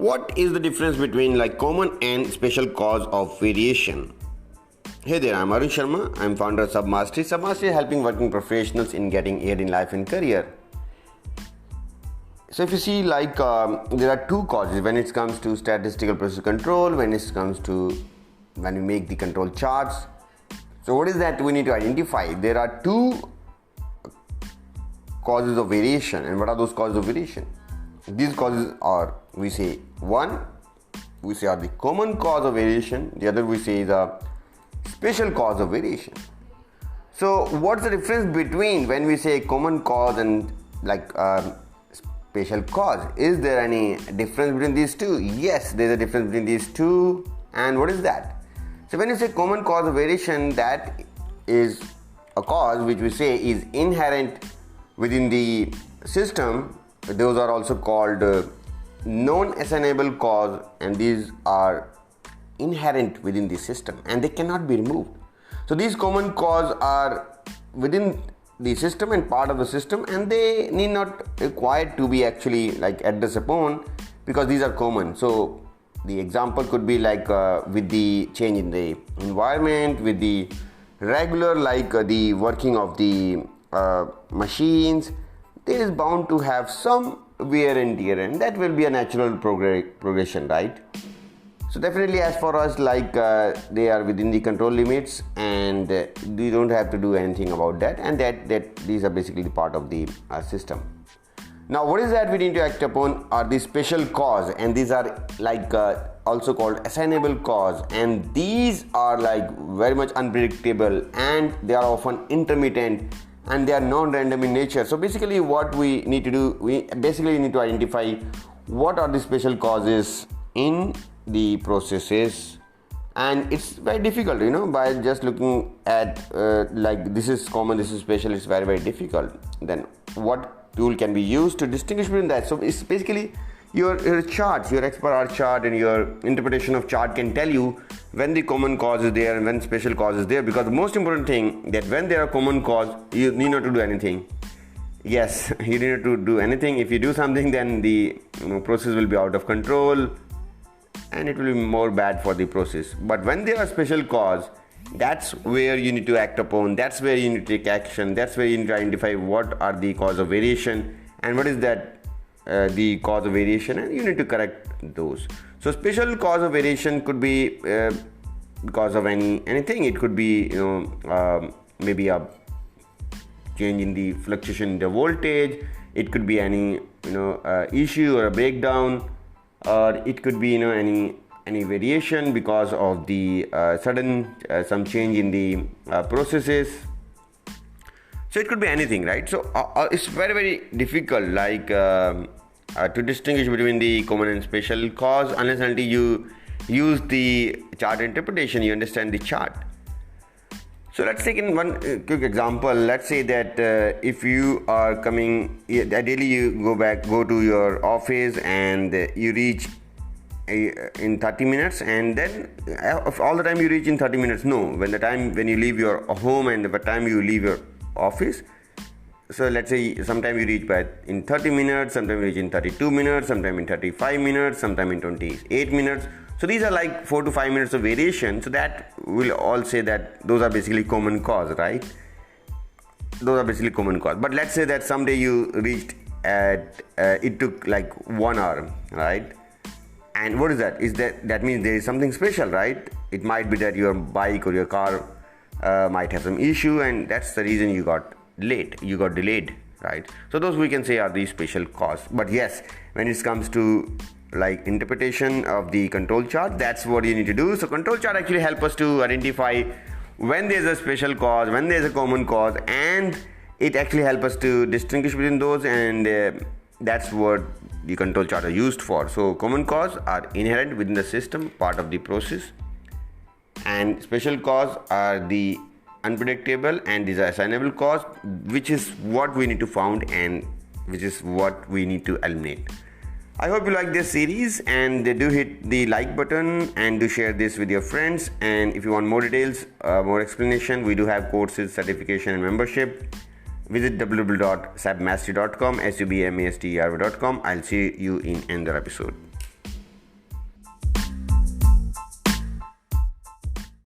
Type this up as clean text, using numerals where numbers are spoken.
what is the difference between like common and special cause of variation? Hey there, I'm Arun Sharma. I'm founder of Submastery. Submastery is helping working professionals in getting ahead in life and career. So if you see there are two causes when it comes to statistical process control, when we make the control charts. So what is that we need to identify? There are two causes of variation. And what are those causes of variation? These causes are, we say one, we say are the common cause of variation. The other we say is a special cause of variation. So what's the difference between when we say common cause and special cause? Is there any difference between these two? Yes, there's a difference between these two. And what is that? So when you say common cause of variation, that is a cause which we say is inherent within the system. Those are also called non-assignable cause, and these are inherent within the system and they cannot be removed. So these common cause are within the system and part of the system, and they need not required to be actually addressed upon because these are common. So the example could be with the change in the environment, with the regular the working of the machines, there is bound to have some wear and tear, and that will be a natural progression, right? So definitely as for us they are within the control limits and we don't have to do anything about that, and that these are basically the part of the system. Now what is that we need to act upon are the special cause, and these are also called assignable cause, and these are very much unpredictable and they are often intermittent and they are non-random in nature. So basically what we need to do, we basically need to identify what are the special causes in the processes, and it's very difficult, by just looking at this is common, this is special. It's very, very difficult. Then what tool can be used to distinguish between that? So it's basically your charts, your XBAR chart and your interpretation of chart can tell you when the common cause is there and when special cause is there, because the most important thing that when there are common cause, you need not to do anything. Yes, you need not to do anything. If you do something, then the process will be out of control and it will be more bad for the process. But when there are special cause, that's where you need to act upon, that's where you need to take action, that's where you need to identify what are the cause of variation and what is that the cause of variation, and you need to correct those. So special cause of variation could be because of anything. It could be maybe a change in the fluctuation in the voltage. It could be any issue or a breakdown, or it could be any variation because of the sudden some change in the processes. So it could be anything, right? So it's very, very difficult to distinguish between the common and special cause unless until you use the chart interpretation, you understand the chart. So let's take in one quick example. Let's say that if you are coming, ideally you go to your office and you reach in 30 minutes, and then all the time you reach in 30 minutes. No, when you leave your home and the time you leave your office. So let's say sometime you reach in 30 minutes, sometime you reach in 32 minutes, sometime in 35 minutes, sometime in 28 minutes. So these are 4 to 5 minutes of variation. So that will all say that those are basically common cause, right? Those are basically common cause. But let's say that someday you reached at it took 1 hour, right? And what is that? That means there is something special, right? It might be that your bike or your car might have some issue, and that's the reason you got delayed, right? So those we can say are the special cause. But yes, when it comes to interpretation of the control chart, that's what you need to do. So control chart actually help us to identify when there's a special cause, when there's a common cause, and it actually help us to distinguish between those, and that's what the control chart are used for. So common cause are inherent within the system, part of the process, and special cause are the unpredictable and these are assignable cause, which is what we need to found and which is what we need to eliminate. I hope you like this series, and do hit the like button and do share this with your friends. And if you want more details, more explanation, we do have courses, certification and membership. Visit www.submastery.com, submastery.com. I'll see you in another episode.